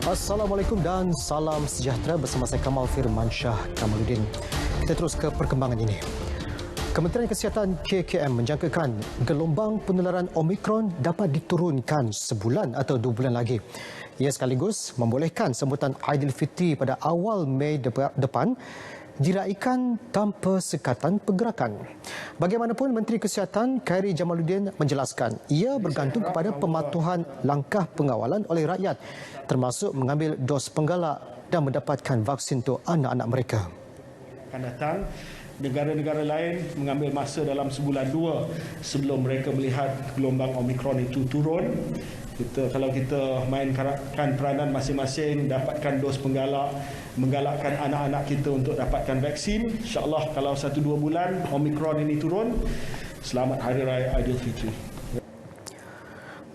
Assalamualaikum dan salam sejahtera bersama saya Kamal Firmansyah Kamaluddin. Kita terus ke perkembangan ini. Kementerian Kesihatan KKM menjangkakan gelombang penularan Omicron dapat diturunkan sebulan atau 2 bulan lagi. Ia sekaligus membolehkan sambutan Aidilfitri pada awal Mei depan diraikan tanpa sekatan pergerakan. Bagaimanapun, Menteri Kesihatan Khairy Jamaluddin menjelaskan ia bergantung kepada pematuhan langkah pengawalan oleh rakyat, termasuk mengambil dos penggalak dan mendapatkan vaksin untuk anak-anak mereka. Akan datang, negara-negara lain mengambil masa dalam sebulan 2 sebelum mereka melihat gelombang Omicron itu turun. Kalau kita mainkan peranan masing-masing, dapatkan dos penggalak, menggalakkan anak-anak kita untuk dapatkan vaksin, insya-Allah kalau 1-2 bulan Omicron ini turun, selamat Hari Raya Aidilfitri.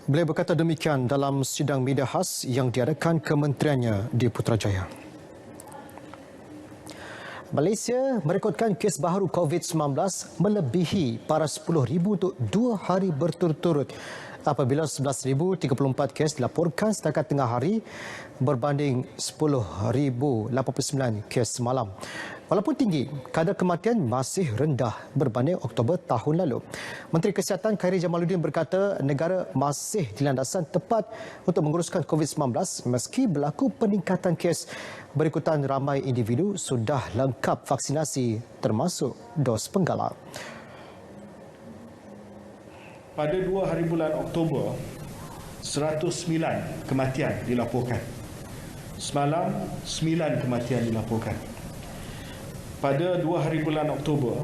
Beliau berkata demikian dalam sidang media khas yang diadakan kementeriannya di Putrajaya. Malaysia merekodkan kes baharu COVID-19 melebihi para 10,000 untuk 2 hari berturut-turut apabila 11,034 kes dilaporkan setakat tengah hari berbanding 10,089 kes semalam. Walaupun tinggi, kadar kematian masih rendah berbanding Oktober tahun lalu. Menteri Kesihatan Khairy Jamaluddin berkata negara masih di landasan tepat untuk menguruskan COVID-19 meski berlaku peningkatan kes berikutan ramai individu sudah lengkap vaksinasi termasuk dos penggalak. Pada 2 hari bulan Oktober, 109 kematian dilaporkan. Semalam, 9 kematian dilaporkan. Pada 2 hari bulan Oktober,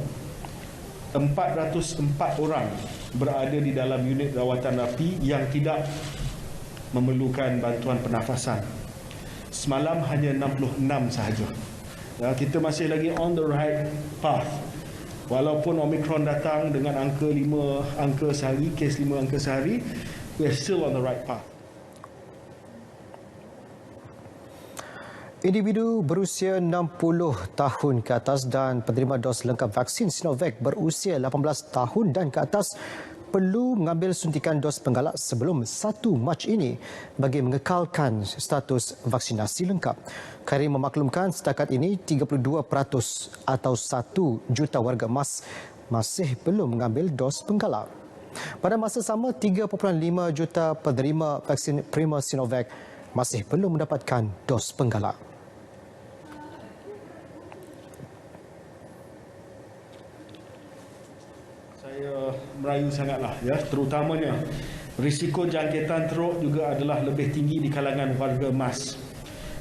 404 orang berada di dalam unit rawatan rapi yang tidak memerlukan bantuan pernafasan. Semalam hanya 66 sahaja. Kita masih lagi on the right path. Walaupun Omicron datang dengan angka 5 angka sehari, kes 5 angka sehari, we are still on the right path. Individu berusia 60 tahun ke atas dan penerima dos lengkap vaksin Sinovac berusia 18 tahun dan ke atas perlu mengambil suntikan dos penggalak sebelum 1 Mac ini bagi mengekalkan status vaksinasi lengkap. Khairy memaklumkan setakat ini 32% atau 1 juta warga emas masih belum mengambil dos penggalak. Pada masa sama, 3.5 juta penerima vaksin Prima Sinovac masih belum mendapatkan dos penggalak. Saya merayu sangatlah, terutamanya risiko jangkitan teruk juga adalah lebih tinggi di kalangan warga emas.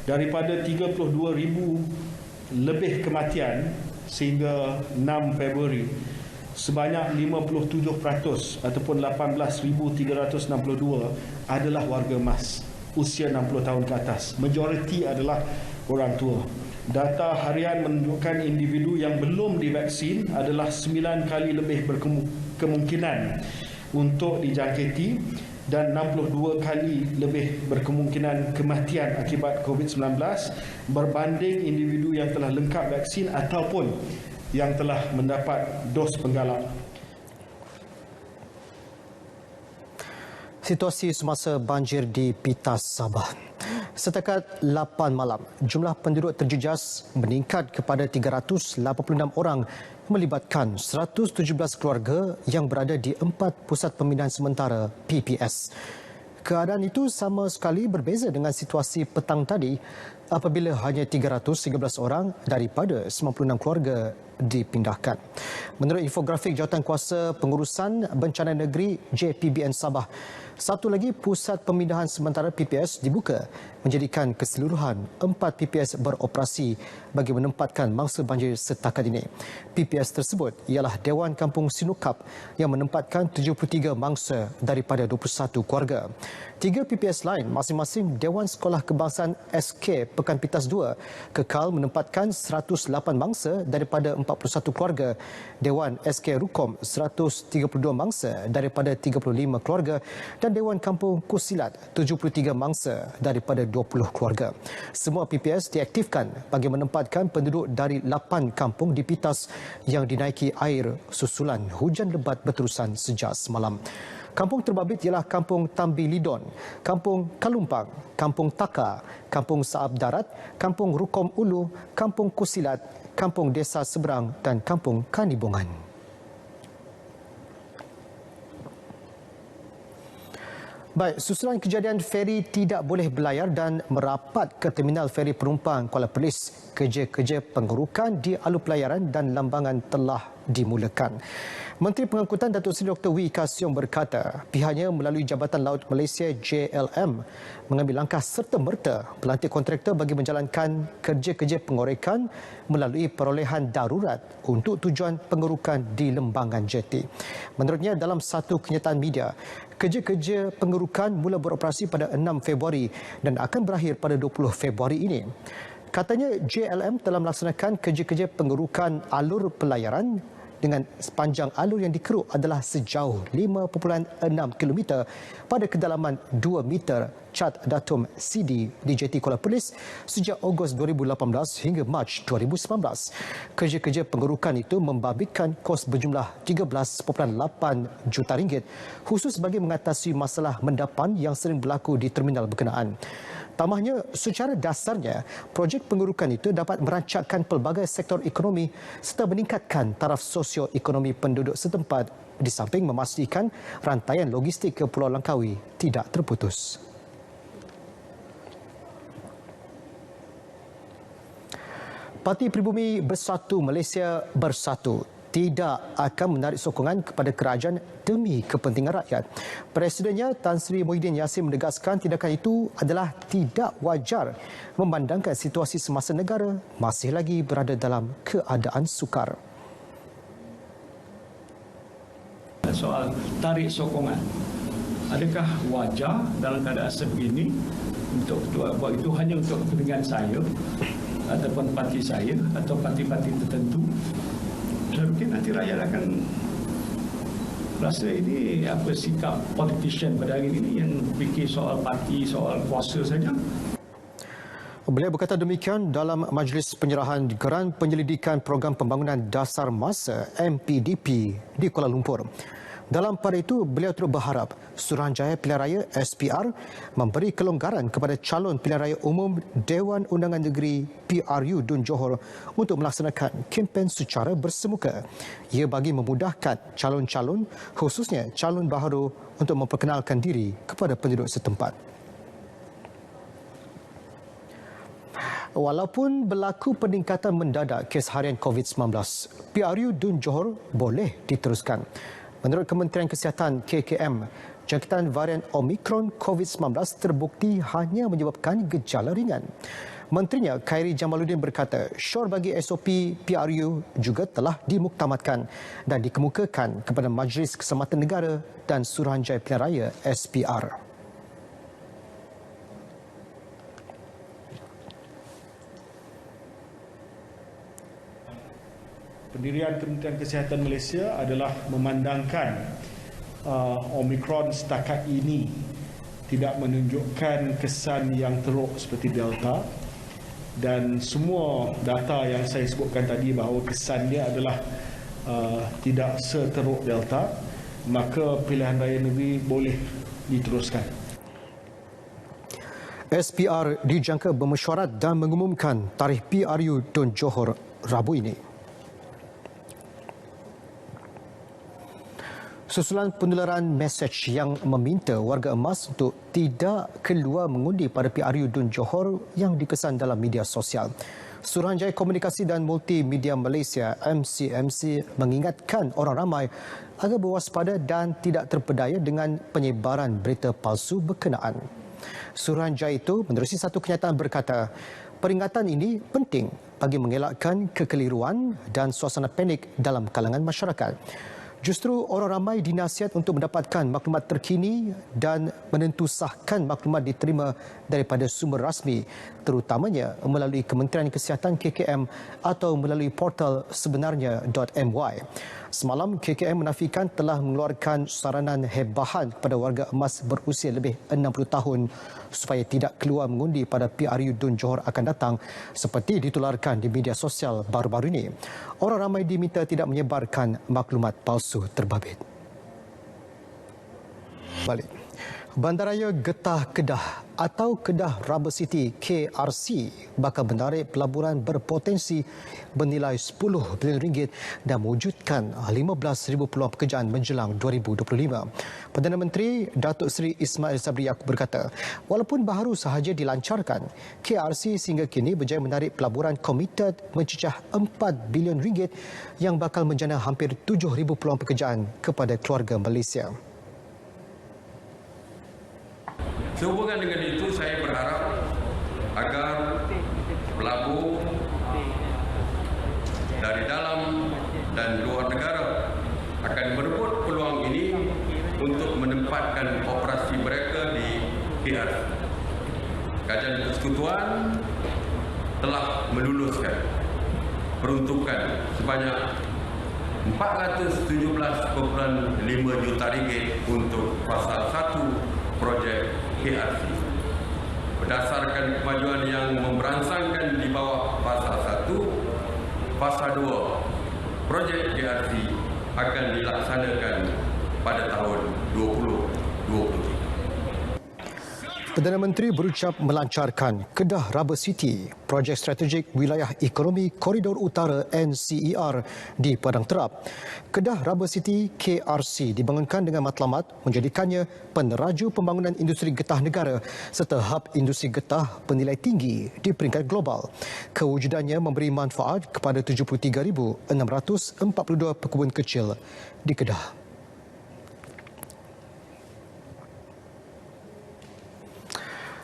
Daripada 32,000 lebih kematian sehingga 6 Februari, sebanyak 57% ataupun 18,362 adalah warga emas usia 60 tahun ke atas. Majoriti adalah orang tua. Data harian menunjukkan individu yang belum divaksin adalah 9 kali lebih berkemungkinan untuk dijangkiti dan 62 kali lebih berkemungkinan kematian akibat COVID-19 berbanding individu yang telah lengkap vaksin ataupun yang telah mendapat dos penggalak. Situasi semasa banjir di Pitas, Sabah. Setakat 8 malam, jumlah penduduk terjejas meningkat kepada 386 orang melibatkan 117 keluarga yang berada di 4 pusat pemindahan sementara PPS. Keadaan itu sama sekali berbeza dengan situasi petang tadi apabila hanya 313 orang daripada 96 keluarga dipindahkan. Menurut infografik Jawatankuasa Pengurusan Bencana Negeri JPBN Sabah, satu lagi pusat pemindahan sementara PPS dibuka menjadikan keseluruhan 4 PPS beroperasi bagi menempatkan mangsa banjir setakat ini. PPS tersebut ialah Dewan Kampung Sinukap yang menempatkan 73 mangsa daripada 21 keluarga. 3 PPS lain masing-masing Dewan Sekolah Kebangsaan SK Pekan Pitas 2 kekal menempatkan 108 mangsa daripada 41 keluarga. Dewan SK Rukom 132 mangsa daripada 35 keluarga dan Dewan Kampung Kusilat 73 mangsa daripada 20 keluarga. Semua PPS diaktifkan bagi menempatkan penduduk dari 8 kampung di Pitas yang dinaiki air susulan hujan lebat berterusan sejak semalam. Kampung terbabit ialah Kampung Tambilidon, Kampung Kalumpang, Kampung Taka, Kampung Saab Darat, Kampung Rukom Ulu, Kampung Kusilat, Kampung Desa Seberang dan Kampung Kanibungan. Baik, susulan kejadian feri tidak boleh berlayar dan merapat ke terminal feri penumpang Kuala Perlis, kerja-kerja pengerukan di alur pelayaran dan lambangan telah dimulakan. Menteri Pengangkutan Datuk Seri Dr. Wee Ka Siong berkata pihaknya melalui Jabatan Laut Malaysia JLM mengambil langkah serta-merta pelantik kontraktor bagi menjalankan kerja-kerja pengorekan melalui perolehan darurat untuk tujuan pengerukan di lembangan jeti. Menurutnya dalam satu kenyataan media, kerja-kerja pengerukan mula beroperasi pada 6 Februari dan akan berakhir pada 20 Februari ini. Katanya JLM telah melaksanakan kerja-kerja pengerukan alur pelayaran dengan sepanjang alur yang dikeruk adalah sejauh 5.6 km pada kedalaman 2 meter cat datum CD di jeti Kuala Perlis sejak Ogos 2018 hingga Mac 2019. Kerja-kerja pengerukan itu membabitkan kos berjumlah 13.8 juta ringgit khusus bagi mengatasi masalah mendapan yang sering berlaku di terminal berkenaan. Tambahnya, secara dasarnya, projek pengerukan itu dapat merancangkan pelbagai sektor ekonomi serta meningkatkan taraf sosioekonomi penduduk setempat di samping memastikan rantaian logistik ke Pulau Langkawi tidak terputus. Parti Pribumi Bersatu Malaysia Bersatu tidak akan menarik sokongan kepada kerajaan demi kepentingan rakyat. Presidennya Tan Sri Muhyiddin Yassin menegaskan tindakan itu adalah tidak wajar memandangkan situasi semasa negara masih lagi berada dalam keadaan sukar. Soal tarik sokongan, adakah wajar dalam keadaan sebegini untuk buat itu hanya untuk kepentingan saya ataupun parti saya atau parti-parti tertentu? Saya fikir nanti rakyat akan rasa ini apa sikap politician pada hari ini yang fikir soal parti, soal kuasa saja. Beliau berkata demikian dalam Majlis Penyerahan Geran Penyelidikan Program Pembangunan Dasar Masa MPDP di Kuala Lumpur. Dalam pada itu, beliau turut berharap Suruhanjaya Pilihan Raya SPR memberi kelonggaran kepada calon pilihan raya umum Dewan Undangan Negeri PRU Dun Johor untuk melaksanakan kempen secara bersemuka. Ia bagi memudahkan calon-calon, khususnya calon baharu untuk memperkenalkan diri kepada penduduk setempat. Walaupun berlaku peningkatan mendadak kes harian COVID-19, PRU Dun Johor boleh diteruskan. Menurut Kementerian Kesihatan KKM, jangkitan varian Omicron COVID-19 terbukti hanya menyebabkan gejala ringan. Menterinya Khairi Jamaluddin berkata, syur bagi SOP PRU juga telah dimuktamadkan dan dikemukakan kepada Majlis Keselamatan Negara dan Suruhanjaya Pilihan Raya SPR. Pendirian Kementerian Kesihatan Malaysia adalah memandangkan Omicron setakat ini tidak menunjukkan kesan yang teruk seperti Delta, dan semua data yang saya sebutkan tadi bahawa kesan dia adalah tidak seteruk Delta, maka pilihan raya negeri boleh diteruskan. SPR dijangka bermesyuarat dan mengumumkan tarikh PRU Dun Johor Rabu ini. Susulan penularan mesej yang meminta warga emas untuk tidak keluar mengundi pada PRU Dun Johor yang dikesan dalam media sosial. Suruhanjaya Komunikasi dan Multimedia Malaysia MCMC mengingatkan orang ramai agar berwaspada dan tidak terpedaya dengan penyebaran berita palsu berkenaan. Suruhanjaya itu menerusi satu kenyataan berkata, peringatan ini penting bagi mengelakkan kekeliruan dan suasana panik dalam kalangan masyarakat. Justru orang ramai dinasihat untuk mendapatkan maklumat terkini dan menentusahkan maklumat diterima daripada sumber rasmi, terutamanya melalui Kementerian Kesihatan KKM atau melalui portal sebenarnya.my. Semalam, KKM menafikan telah mengeluarkan saranan hebahan kepada warga emas berusia lebih 60 tahun supaya tidak keluar mengundi pada PRU Dun Johor akan datang seperti ditularkan di media sosial baru-baru ini. Orang ramai diminta tidak menyebarkan maklumat palsu terbabit. Balik. Bandaraya Getah Kedah atau Kedah Rubber City KRC bakal menarik pelaburan berpotensi bernilai 10 bilion ringgit dan mewujudkan 15,000 peluang pekerjaan menjelang 2025. Perdana Menteri Datuk Seri Ismail Sabri Yaakob berkata, walaupun baru sahaja dilancarkan, KRC sehingga kini berjaya menarik pelaburan komited mencecah 4 bilion ringgit yang bakal menjana hampir 7,000 peluang pekerjaan kepada keluarga Malaysia. Sehubungan dengan itu, saya berharap agar pelabur dari dalam dan luar negara akan merebut peluang ini untuk menempatkan operasi mereka di KRC. Kajian Persekutuan telah meluluskan peruntukan sebanyak 417.5 juta ringgit untuk fasa 1 projek KRC. Berdasarkan kemajuan yang memberangsangkan di bawah fasa 1, fasa 2 projek KRC akan dilaksanakan pada tahun 2023. Perdana Menteri berucap melancarkan Kedah Rubber City, projek strategik Wilayah Ekonomi Koridor Utara NCER di Padang Terap. Kedah Rubber City KRC dibangunkan dengan matlamat menjadikannya peneraju pembangunan industri getah negara serta hub industri getah bernilai tinggi di peringkat global. Kewujudannya memberi manfaat kepada 73,642 pekebun kecil di Kedah.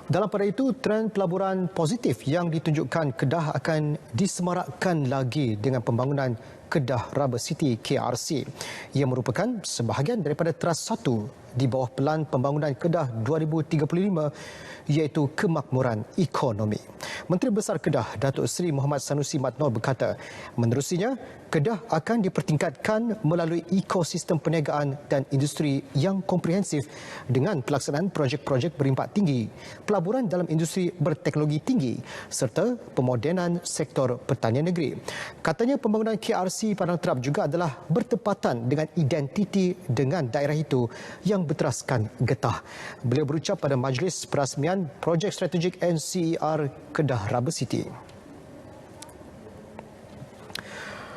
Dalam pada itu, trend pelaburan positif yang ditunjukkan Kedah akan disemarakkan lagi dengan pembangunan Kedah Rubber City KRC. Ia merupakan sebahagian daripada teras 1 di bawah pelan pembangunan Kedah 2035 iaitu kemakmuran ekonomi. Menteri Besar Kedah Datuk Seri Muhammad Sanusi Matnor berkata, menerusinya Kedah akan dipertingkatkan melalui ekosistem perniagaan dan industri yang komprehensif dengan pelaksanaan projek-projek berimpak tinggi, pelaburan dalam industri berteknologi tinggi serta pemodenan sektor pertanian negeri. Katanya pembangunan KRC Padang Terap juga adalah bertepatan dengan identiti dengan daerah itu yang berteraskan getah. Beliau berucap pada majlis perasmian projek strategik NCER Kedah Rubber City.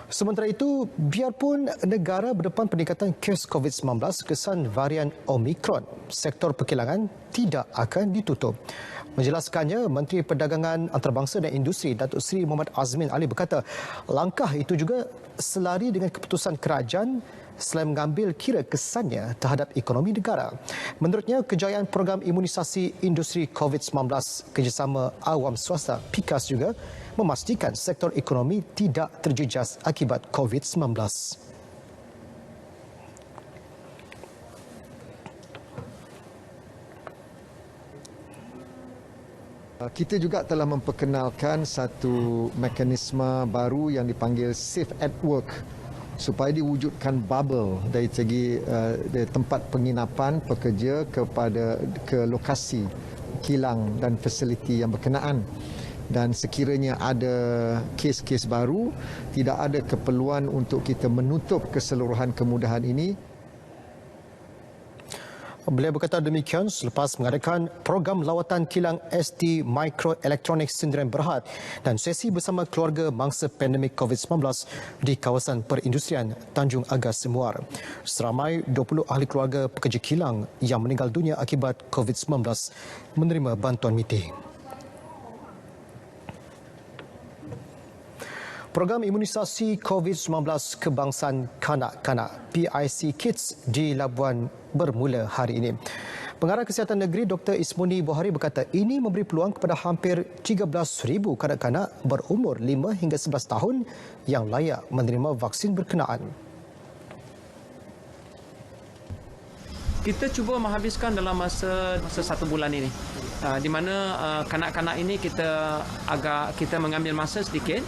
Sementara itu, biarpun negara berdepan peningkatan kes COVID-19 kesan varian Omicron, sektor perkilangan tidak akan ditutup. Menjelaskannya, Menteri Perdagangan Antarabangsa dan Industri Datuk Seri Muhammad Azmin Ali berkata, langkah itu juga selari dengan keputusan kerajaan selain mengambil kira kesannya terhadap ekonomi negara. Menurutnya, kejayaan program imunisasi industri COVID-19 kerjasama awam swasta PIKAS juga memastikan sektor ekonomi tidak terjejas akibat COVID-19. Kita juga telah memperkenalkan satu mekanisme baru yang dipanggil Safe at Work supaya diwujudkan bubble dari segi tempat penginapan pekerja ke lokasi kilang dan fasiliti yang berkenaan. Dan sekiranya ada kes-kes baru, tidak ada keperluan untuk kita menutup keseluruhan kemudahan ini. Beliau berkata demikian selepas mengadakan program lawatan kilang ST Microelectronics Sdn Berhad dan sesi bersama keluarga mangsa pandemik COVID-19 di kawasan perindustrian Tanjung Agas Muar. Seramai 20 ahli keluarga pekerja kilang yang meninggal dunia akibat COVID-19 menerima bantuan meeting. Program imunisasi COVID-19 kebangsaan kanak-kanak PIC Kids di Labuan bermula hari ini. Pengarah Kesihatan Negeri Dr. Ismuni Bohari berkata ini memberi peluang kepada hampir 13,000 kanak-kanak berumur 5 hingga 11 tahun yang layak menerima vaksin berkenaan. Kita cuba menghabiskan dalam masa 1 bulan ini. Di mana kanak-kanak ini kita mengambil masa sedikit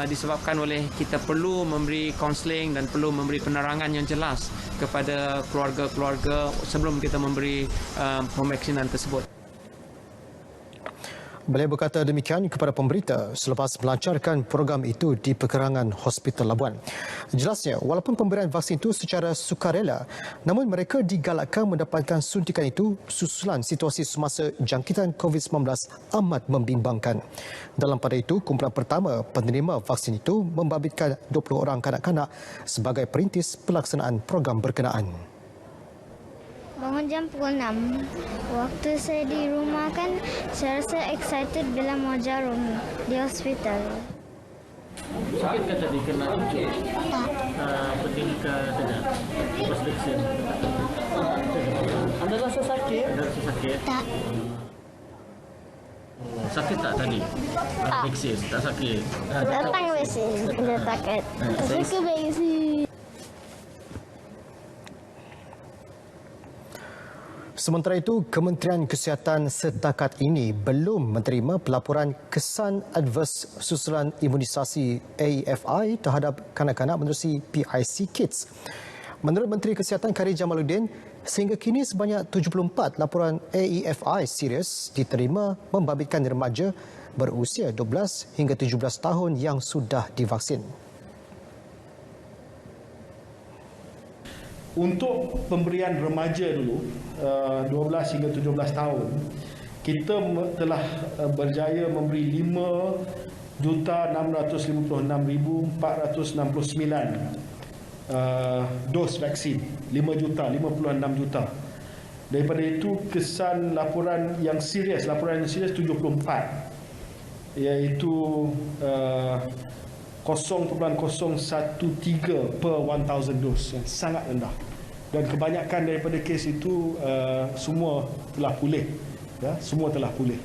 disebabkan oleh kita perlu memberi kaunseling dan perlu memberi penerangan yang jelas kepada keluarga-keluarga sebelum kita memberi pemvaksinan tersebut. Beliau berkata demikian kepada pemberita selepas melancarkan program itu di perkerangan Hospital Labuan. Jelasnya, walaupun pemberian vaksin itu secara sukarela, namun mereka digalakkan mendapatkan suntikan itu susulan situasi semasa jangkitan COVID-19 amat membimbangkan. Dalam pada itu, kumpulan pertama penerima vaksin itu membabitkan 20 orang kanak-kanak sebagai perintis pelaksanaan program berkenaan. Bangun jam pukul 6. Waktu saya di rumah kan, saya rasa excited bila mau jarum di hospital. Sakit kan tadi kena cucuk? Tak. Penting ke tidak? Lepas vaksin? Anda rasa sakit? Anda rasa sakit? Tak. Sakit tak tadi? Vaksin? Tak sakit? Datang vaksin. Dia takut. Tak suka vaksin. Sementara itu, Kementerian Kesihatan setakat ini belum menerima pelaporan kesan adverse susulan imunisasi AEFI terhadap kanak-kanak menerusi PIC Kids. Menurut Menteri Kesihatan Khairy Jamaluddin, sehingga kini sebanyak 74 laporan AEFI serius diterima membabitkan remaja berusia 12 hingga 17 tahun yang sudah divaksin. Untuk pemberian remaja dulu, 12 hingga 17 tahun, kita telah berjaya memberi 5,656,469 dos vaksin, 5 juta. Daripada itu, kesan laporan yang serius 74, iaitu 0.013 per 1,000 dos, yang sangat rendah. Dan kebanyakan daripada kes itu semua telah pulih. Ya, semua telah pulih.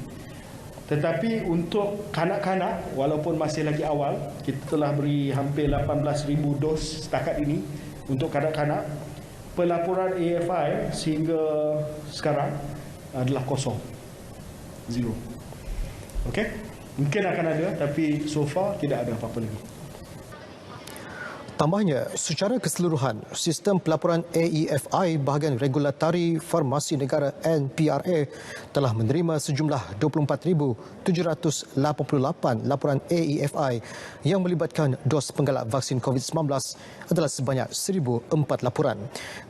Tetapi untuk kanak-kanak, walaupun masih lagi awal, kita telah beri hampir 18,000 dos setakat ini untuk kanak-kanak. Pelaporan AFI sehingga sekarang adalah kosong. Zero. Okey? Mungkin akan ada, tapi so far tidak ada apa-apa lagi. Tambahnya, secara keseluruhan, sistem pelaporan AEFI bahagian regulatory farmasi negara NPRA telah menerima sejumlah 24,788 laporan AEFI yang melibatkan dos penggalak vaksin COVID-19 adalah sebanyak 1,004 laporan.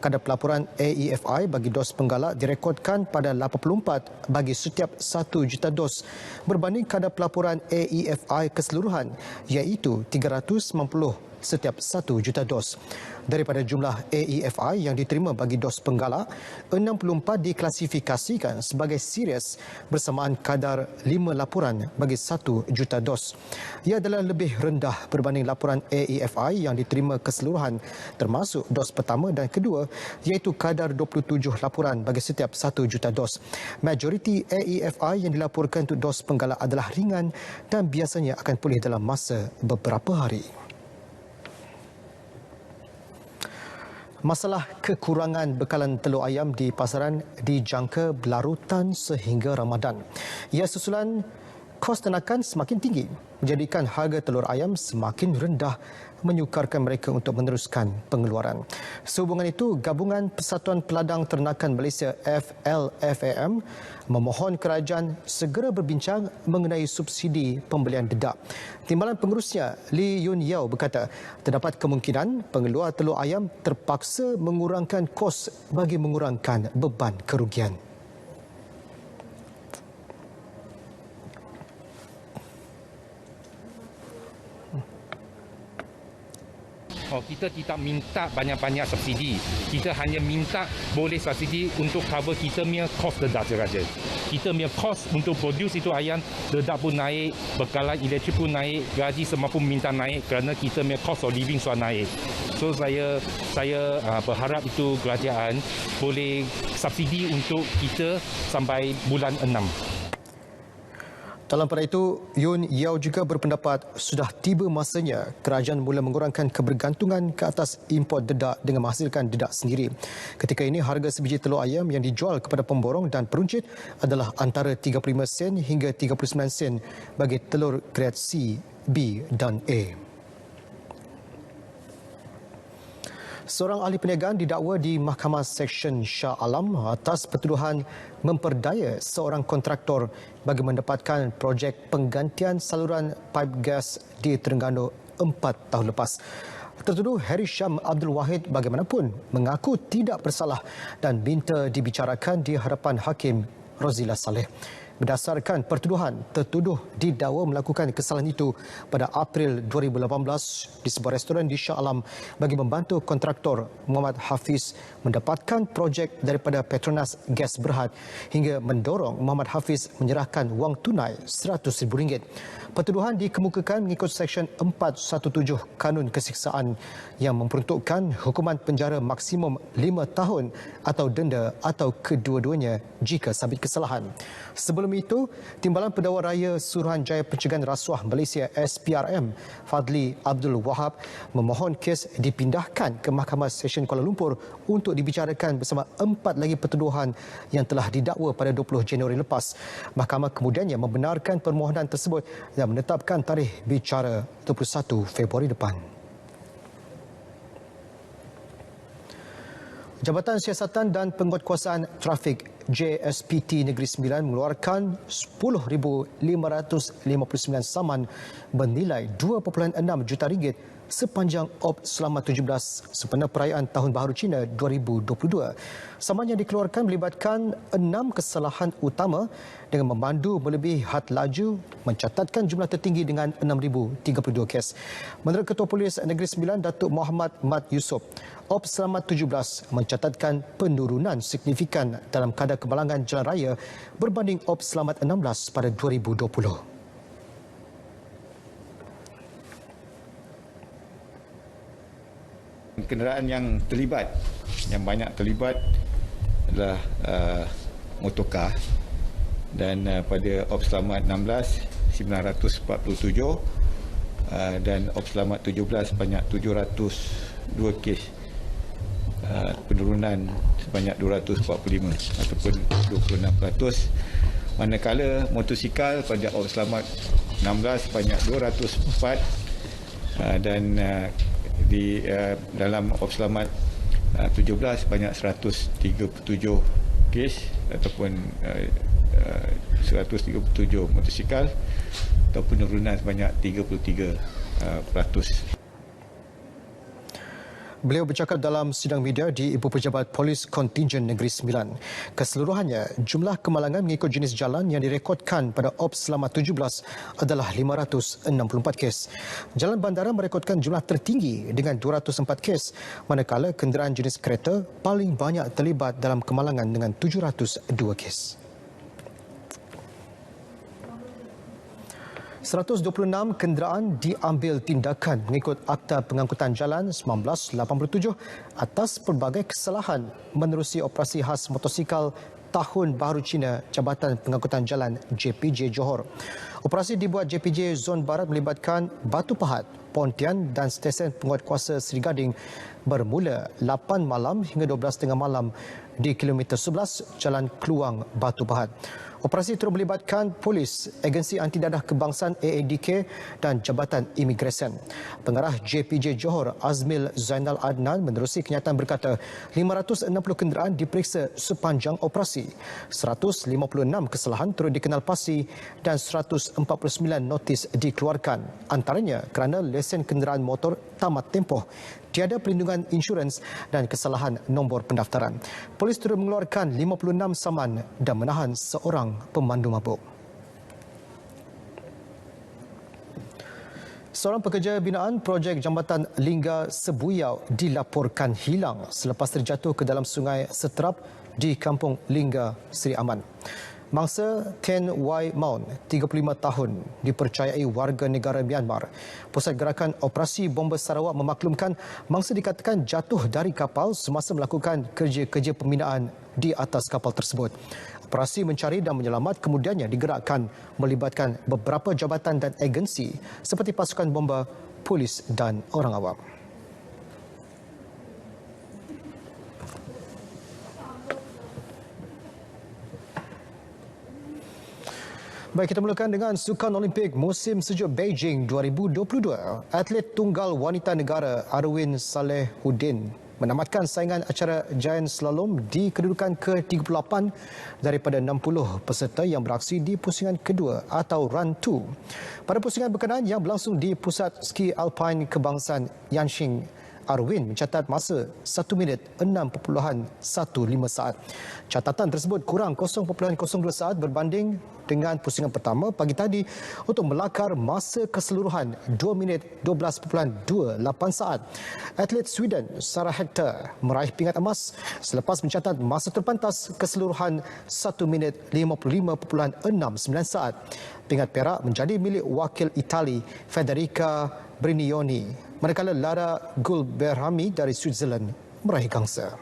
Kadar pelaporan AEFI bagi dos penggalak direkodkan pada 84 bagi setiap 1 juta dos berbanding kadar pelaporan AEFI keseluruhan iaitu 390 setiap 1 juta dos. Daripada jumlah AEFI yang diterima bagi dos penggalak, 64 diklasifikasikan sebagai serius bersamaan kadar 5 laporan bagi 1 juta dos. Ia adalah lebih rendah berbanding laporan AEFI yang diterima keseluruhan termasuk dos pertama dan kedua iaitu kadar 27 laporan bagi setiap 1 juta dos. Majoriti AEFI yang dilaporkan untuk dos penggalak adalah ringan dan biasanya akan pulih dalam masa beberapa hari. Masalah kekurangan bekalan telur ayam di pasaran dijangka berlarutan sehingga Ramadan. Ia susulan kos tenakan semakin tinggi, menjadikan harga telur ayam semakin rendah, menyukarkan mereka untuk meneruskan pengeluaran. Sehubungan itu, Gabungan Persatuan Peladang Ternakan Malaysia FLFAM memohon kerajaan segera berbincang mengenai subsidi pembelian dedak. Timbalan pengurusnya, Lee Yun Yao berkata, terdapat kemungkinan pengeluar telur ayam terpaksa mengurangkan kos bagi mengurangkan beban kerugian. Kita tidak minta banyak-banyak subsidi. Kita hanya minta boleh subsidi untuk cover kita punya kos dedak sahaja. Kita punya kos untuk produce itu ayam, dedak pun naik, bekalan elektrik pun naik, gaji semua pun minta naik kerana kita punya cost of living sudah naik. So saya berharap itu kerajaan boleh subsidi untuk kita sampai bulan 6. Dalam pada itu, Yun Yao juga berpendapat sudah tiba masanya kerajaan mula mengurangkan kebergantungan ke atas import dedak dengan menghasilkan dedak sendiri. Ketika ini, harga sebiji telur ayam yang dijual kepada pemborong dan peruncit adalah antara 35 sen hingga 39 sen bagi telur grade C, B dan A. Seorang ahli perniagaan didakwa di Mahkamah Seksyen Shah Alam atas pertuduhan memperdaya seorang kontraktor bagi mendapatkan projek penggantian saluran paip gas di Terengganu 4 tahun lepas. Tertuduh Harry Syam Abdul Wahid bagaimanapun mengaku tidak bersalah dan minta dibicarakan di hadapan Hakim Rozila Saleh. Berdasarkan pertuduhan, tertuduh didakwa melakukan kesalahan itu pada April 2018 di sebuah restoran di Shah Alam bagi membantu kontraktor Muhammad Hafiz mendapatkan projek daripada Petronas Gas Berhad hingga mendorong Muhammad Hafiz menyerahkan wang tunai RM100,000. Pertuduhan dikemukakan mengikut Seksyen 417 Kanun Kesiksaan yang memperuntukkan hukuman penjara maksimum 5 tahun atau denda atau kedua-duanya jika sabit kesalahan. Sebelum itu, Timbalan Pendakwa Raya Suruhanjaya Pencegahan Rasuah Malaysia SPRM Fadli Abdul Wahab memohon kes dipindahkan ke Mahkamah Sesyen Kuala Lumpur untuk dibicarakan bersama 4 lagi pertuduhan yang telah didakwa pada 20 Januari lepas. Mahkamah kemudiannya membenarkan permohonan tersebut dan menetapkan tarikh bicara 21 Februari depan. Jabatan Siasatan dan Penguatkuasaan Trafik JSPT Negeri Sembilan mengeluarkan 10,559 saman bernilai 2.6 juta ringgit sepanjang OP Selamat 17 sempena perayaan Tahun Baharu Cina 2022. Saman yang dikeluarkan melibatkan 6 kesalahan utama dengan memandu melebihi had laju, mencatatkan jumlah tertinggi dengan 6,032 kes. Menurut Ketua Polis Negeri Sembilan Datuk Muhammad Mat Yusof, OP Selamat 17 mencatatkan penurunan signifikan dalam kadar kemalangan jalan raya berbanding OP Selamat 16 pada 2020. Kenderaan yang banyak terlibat adalah motorkar, dan pada OP Selamat 16 947 dan OP Selamat 17 banyak 702 kes, penurunan sebanyak 245 ataupun 26%, manakala motosikal pada OP Selamat 16 banyak 204 dan di dalam OP Selamat 17 banyak 137 kes ataupun 137 motosikal atau penurunan sebanyak 33%. Beliau bercakap dalam sidang media di Ibu Pejabat Polis Kontingen Negeri Sembilan. Keseluruhannya, jumlah kemalangan mengikut jenis jalan yang direkodkan pada OP Selamat 17 adalah 564 kes. Jalan bandara merekodkan jumlah tertinggi dengan 204 kes, manakala kenderaan jenis kereta paling banyak terlibat dalam kemalangan dengan 702 kes. 126 kenderaan diambil tindakan mengikut Akta Pengangkutan Jalan 1987 atas pelbagai kesalahan menerusi operasi khas motosikal Tahun Baharu Cina Jabatan Pengangkutan Jalan JPJ Johor. Operasi dibuat JPJ Zon Barat melibatkan Batu Pahat, Pontian dan Stesen Penguatkuasa Seri Gading bermula 8 malam hingga 12.30 malam di kilometer 11 Jalan Keluang, Batu Pahat. Operasi turut melibatkan polis, Agensi Anti Dadah Kebangsaan AADK dan Jabatan Imigresen. Pengarah JPJ Johor Azmil Zainal Adnan menerusi kenyataan berkata 560 kenderaan diperiksa sepanjang operasi. 156 kesalahan turut dikenal pasti dan 149 notis dikeluarkan. Antaranya kerana lesen kenderaan motor tamat tempoh, tiada perlindungan insurans dan kesalahan nombor pendaftaran. Polis turut mengeluarkan 56 saman dan menahan seorang pemandu mabuk. Seorang pekerja binaan projek Jambatan Lingga Sebuyau dilaporkan hilang selepas terjatuh ke dalam sungai Seterap di Kampung Lingga, Seri Aman. Mangsa Ten Y Maun, 35 tahun, dipercayai warga negara Myanmar. Pusat Gerakan Operasi Bomba Sarawak memaklumkan mangsa dikatakan jatuh dari kapal semasa melakukan kerja-kerja pembinaan di atas kapal tersebut. Operasi mencari dan menyelamat kemudiannya digerakkan melibatkan beberapa jabatan dan agensi seperti pasukan bomba, polis dan orang awam. Baik, kita mulakan dengan Sukan Olimpik Musim Sejuk Beijing 2022. Atlet tunggal wanita negara Arwin Salehuddin menamatkan saingan acara Giant Slalom di kedudukan ke-38 daripada 60 peserta yang beraksi di pusingan kedua atau Run 2. Pada pusingan berkenaan yang berlangsung di Pusat Ski Alpine Kebangsaan Yanqing, Arwin mencatat masa 1 minit 6.15 saat. Catatan tersebut kurang 0.02 saat berbanding dengan pusingan pertama pagi tadi untuk melakar masa keseluruhan 2 minit 12.28 saat. Atlet Sweden Sarah Hector meraih pingat emas selepas mencatat masa terpantas keseluruhan 1 minit 55.69 saat. Pingat perak menjadi milik wakil Itali Federica Brignoni, manakala Lara Gulberhami dari Switzerland meraih gangsa.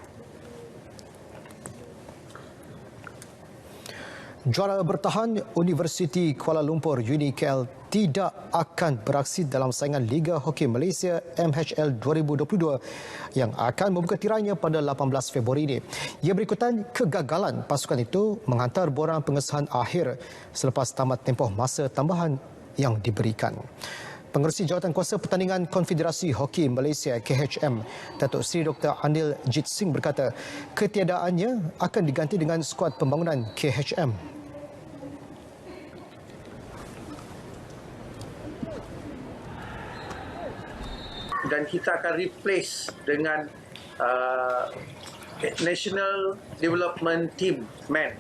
Juara bertahan Universiti Kuala Lumpur UniKL tidak akan beraksi dalam saingan Liga Hoki Malaysia MHL 2022 yang akan membuka tirainya pada 18 Februari ini. Ia berikutan kegagalan pasukan itu menghantar borang pengesahan akhir selepas tamat tempoh masa tambahan yang diberikan. Pengerusi Jawatankuasa Pertandingan Konfederasi Hoki Malaysia KHM, Datuk Seri Dr. Anil Jit Singh berkata ketiadaannya akan diganti dengan skuad pembangunan KHM. Dan kita akan replace dengan National Development Team Men.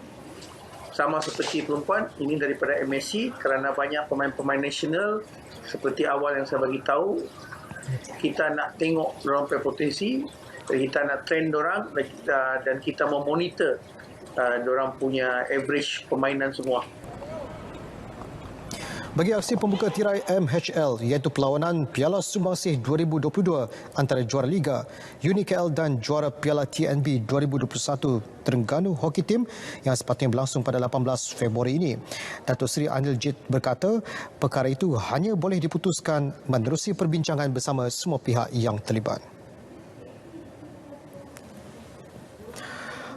Sama seperti perempuan, ini daripada MSC kerana banyak pemain-pemain nasional seperti awal yang saya bagi tahu, kita nak tengok dorang berpotensi, kita nak train dorang dan kita memonitor dorang punya average permainan semua. Bagi aksi pembuka tirai MHL iaitu perlawanan Piala Sumbangsih 2022 antara juara Liga, UniKL dan juara Piala TNB 2021 Terengganu Hoki Team yang sepatutnya berlangsung pada 18 Februari ini. Datuk Seri Anil Jit berkata perkara itu hanya boleh diputuskan menerusi perbincangan bersama semua pihak yang terlibat.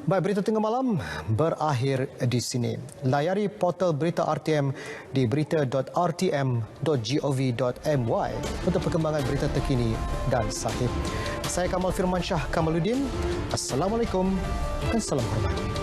Baik, berita tengah malam berakhir di sini. Layari portal berita RTM di berita.rtm.gov.my untuk perkembangan berita terkini dan sahih. Saya Kamal Firmansyah Kamaluddin. Assalamualaikum dan salam hormat.